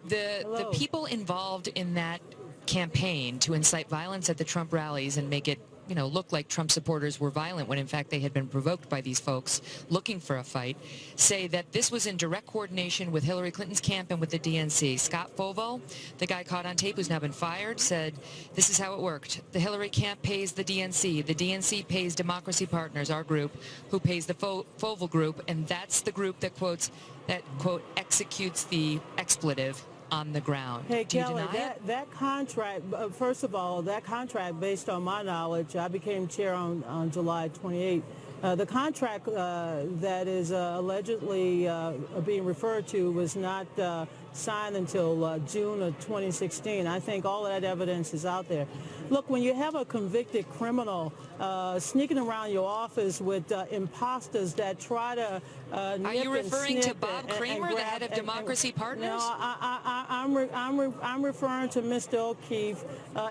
the people involved in that campaign to incite violence at the Trump rallies and make it, you know, look like Trump supporters were violent when in fact they had been provoked by these folks looking for a fight, say that this was in direct coordination with Hillary Clinton's camp and with the DNC. Scott Fovo, the guy caught on tape who's now been fired, said this is how it worked. The Hillary camp pays the DNC pays Democracy Partners, our group, who pays the Fovo group, and that's the group that quote executes the expletive on the ground. Hey, Do you Kelly, deny it? that contract, first of all, that contract, based on my knowledge, I became chair on July 28th. The contract that is allegedly being referred to was not signed until June of 2016. I think all of that evidence is out there. Look, when you have a convicted criminal sneaking around your office with imposters that try to Are you referring to Bob Kramer, the head of Democracy Partners? No, I'm referring to Mr. O'Keefe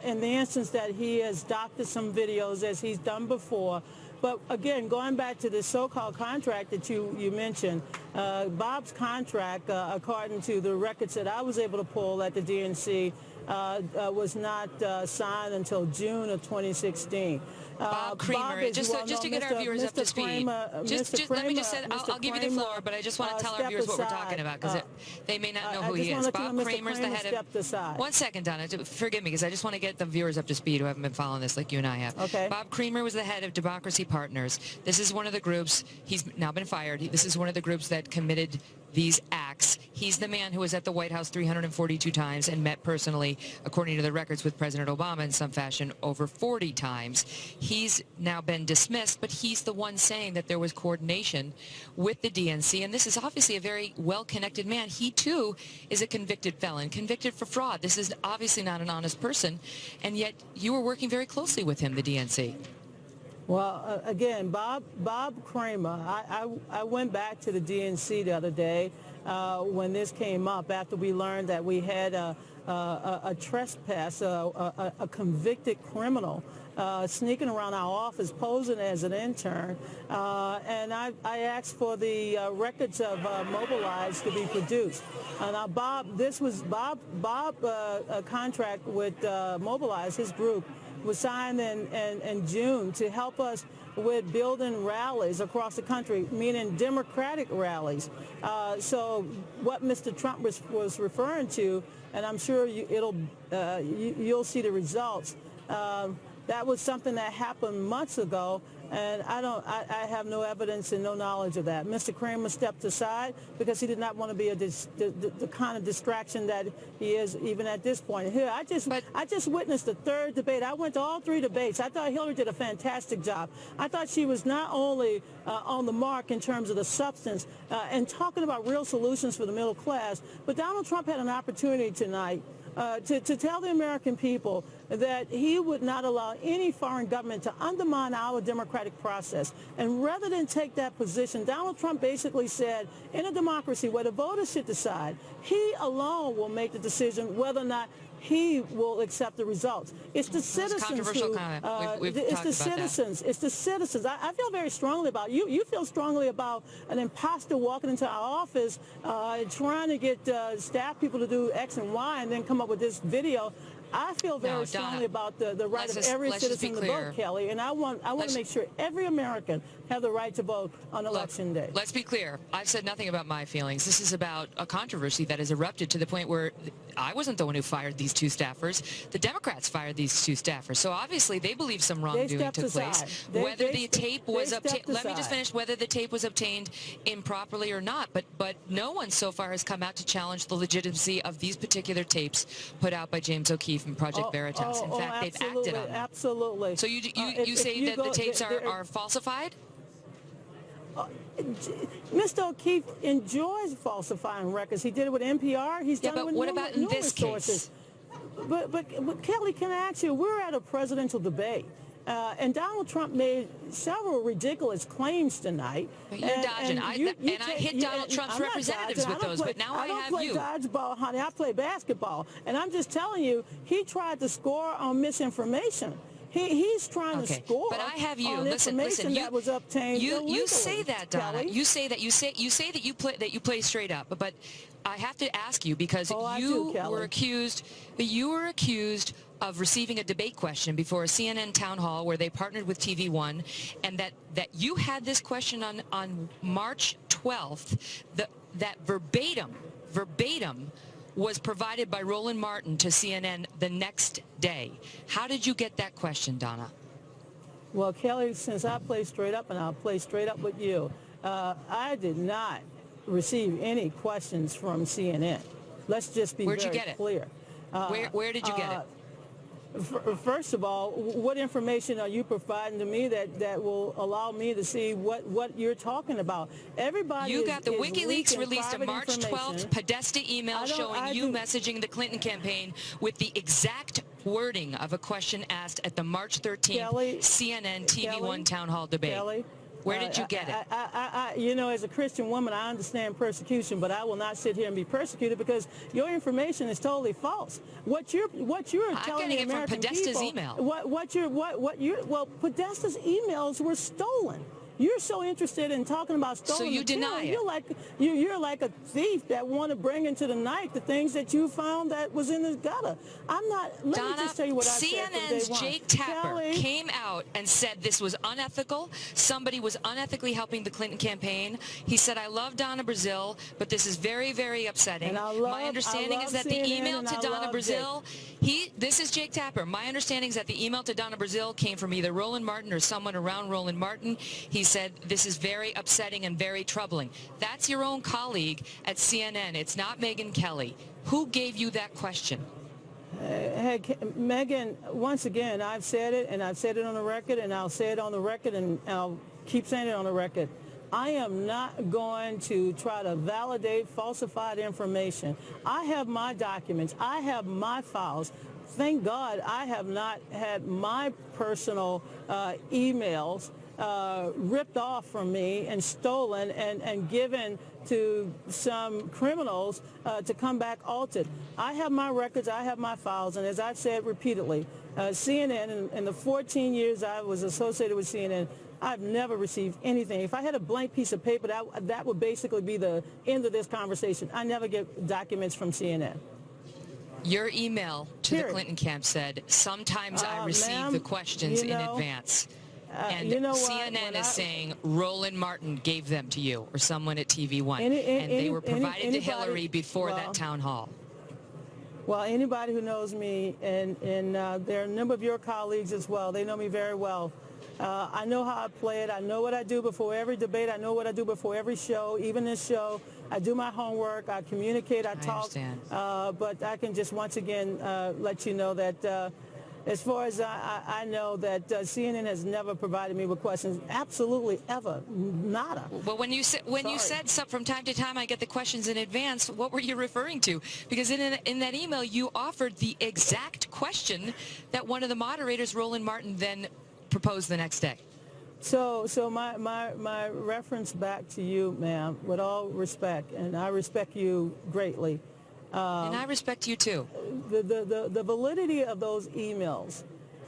in the instance that he has doctored some videos as he's done before. But again, going back to the so-called contract that you mentioned, Bob's contract, according to the records that I was able to pull at the DNC, was not signed until June of 2016. Bob Kramer, just to get our viewers up to speed, let me just say, I'll give you the floor, but I just want to tell our viewers what we're talking about, because they may not know who he is. Bob Kramer's the head of... One second, Donna, forgive me, because I just want to get the viewers up to speed who haven't been following this like you and I have. Okay. Bob Kramer was the head of Democracy Partners. This is one of the groups, he's now been fired, this is one of the groups that committed these acts. He's the man who was at the White House 342 times and met personally, according to the records, with President Obama in some fashion over 40 times. He's now been dismissed, but he's the one saying that there was coordination with the DNC, and this is obviously a very well-connected man. He, too, is a convicted felon, convicted for fraud. This is obviously not an honest person, and yet you were working very closely with him, the DNC. Well, again, Bob Kramer, I went back to the DNC the other day when this came up after we learned that we had a trespass, a convicted criminal sneaking around our office posing as an intern, and I asked for the records of Mobilize to be produced. Now, Bob, this was Bob a contract with Mobilize, his group, was signed in June to help us with building rallies across the country, meaning Democratic rallies. So what Mr. Trump was referring to, and I'm sure you'll see the results, that was something that happened months ago, and I have no evidence and no knowledge of that. Mr. Kramer stepped aside because he did not want to be the kind of distraction that he is even at this point. Here, I just witnessed the third debate. I went to all three debates. I thought Hillary did a fantastic job. I thought she was not only on the mark in terms of the substance and talking about real solutions for the middle class, but Donald Trump had an opportunity tonight to tell the American people that he would not allow any foreign government to undermine our democratic process. And rather than take that position, Donald Trump basically said, in a democracy where the voters should decide, he alone will make the decision whether or not he will accept the results. It's the citizens who, it's the citizens. It's the citizens. I feel very strongly about you. You feel strongly about an imposter walking into our office trying to get staff people to do X and Y and then come up with this video. I feel very strongly about the right of every citizen to vote, Kelly, and I want to make sure every American have the right to vote on Election Day. Let's be clear. I've said nothing about my feelings. This is about a controversy that has erupted to the point where I wasn't the one who fired these two staffers. The Democrats fired these two staffers. So obviously they believe some wrongdoing took place. Whether the tape was obtained, let me just finish, whether the tape was obtained improperly or not, but no one so far has come out to challenge the legitimacy of these particular tapes put out by James O'Keefe and Project Veritas. In fact, they've acted on them. Absolutely. So you say that the tapes are falsified? Mr. O'Keefe enjoys falsifying records. He did it with NPR. He's done it with numerous sources. But Kelly, can I ask you, we're at a presidential debate. And Donald Trump made several ridiculous claims tonight. But you're dodging. I hit Donald Trump's representatives with those, but now I have you. I don't play dodgeball, honey. I play basketball. And I'm just telling you, he tried to score on misinformation. He's trying to score. But I have you. On listen. that was obtained illegally. You say that, Donna. Kelly. You say that you play straight up. But I have to ask you because you were accused of receiving a debate question before a CNN town hall where they partnered with TV1, and that you had this question on March 12th. That verbatim was provided by Roland Martin to CNN the next day. How did you get that question, Donna? Well, Kelly, since I play straight up, and I'll play straight up with you, I did not receive any questions from CNN. Let's just be Where'd very you get it? clear. Where did you get it? First of all, what information are you providing to me that will allow me to see what you're talking about? Everybody You got the WikiLeaks released a March 12th Podesta email showing you messaging the Clinton campaign with the exact wording of a question asked at the March 13th CNN TV1 town hall debate. Kelly, where did you get it? You know, as a Christian woman, I understand persecution, but I will not sit here and be persecuted because your information is totally false. What you're telling the American people. I'm getting it from Podesta's email. Well, Podesta's emails were stolen. You're so interested in talking about stolen So you material. deny it. You're like a thief that want to bring into the night the things that you found that was in the gutter. I'm not. Let me just tell you what I said from day CNN's one. Jake Tapper Kelly, came out and said this was unethical. Somebody was unethically helping the Clinton campaign. He said, "I love Donna Brazile, but this is very, very upsetting." My understanding is that the email to Donna Brazile, this is Jake Tapper. My understanding is that the email to Donna Brazile came from either Roland Martin or someone around Roland Martin. He said, "This is very upsetting and very troubling." That's your own colleague at CNN. It's not Megyn Kelly. Who gave you that question? Hey, Megyn, once again, I've said it, and I've said it on the record, and I'll say it on the record, and I'll keep saying it on the record. I am not going to try to validate falsified information. I have my documents. I have my files. Thank God I have not had my personal emails ripped off from me and stolen and given to some criminals to come back altered. I have my records, I have my files, and as I've said repeatedly, CNN, in the 14 years I was associated with CNN, I've never received anything. If I had a blank piece of paper, that would basically be the end of this conversation. I never get documents from CNN. Your email to the Clinton camp said, "Sometimes I receive the questions in advance." And you know CNN is saying Roland Martin gave them to you or someone at TV1, and they were provided to Hillary before that town hall. Well, anybody who knows me, and there are a number of your colleagues as well, they know me very well. I know how I play it. I know what I do before every debate. I know what I do before every show, even this show. I do my homework. I communicate. I talk. But I can just once again let you know that as far as I know, that CNN has never provided me with questions. Absolutely, ever, nada. Well, when you said from time to time, I get the questions in advance. What were you referring to? Because in that email, you offered the exact question that one of the moderators, Roland Martin, then proposed the next day. So my reference back to you, ma'am, with all respect, and I respect you greatly. And I respect you too. The validity of those emails,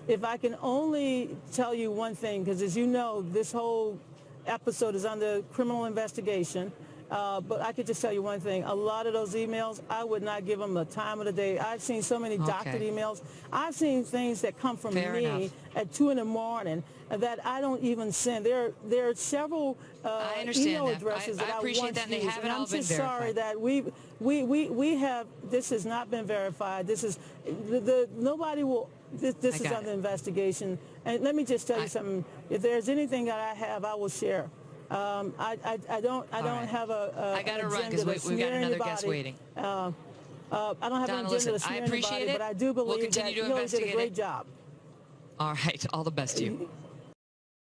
if I can only tell you one thing, because as you know, this whole episode is under criminal investigation, but I could just tell you one thing. A lot of those emails, I would not give them the time of the day. I've seen so many doctored emails. I've seen things that come from me at 2 in the morning that I don't even send. There are several email addresses that I appreciate once that, and they used, haven't and all I'm been just sorry that we have. This has not been verified. This is nobody will. This is under investigation. And let me just tell you something. If there's anything that I have, I will share. I don't have a. I got to run because we've got another guest waiting. I don't have an agenda to smear anybody, but I do believe that Hillary did a great job. All right. All the best to you.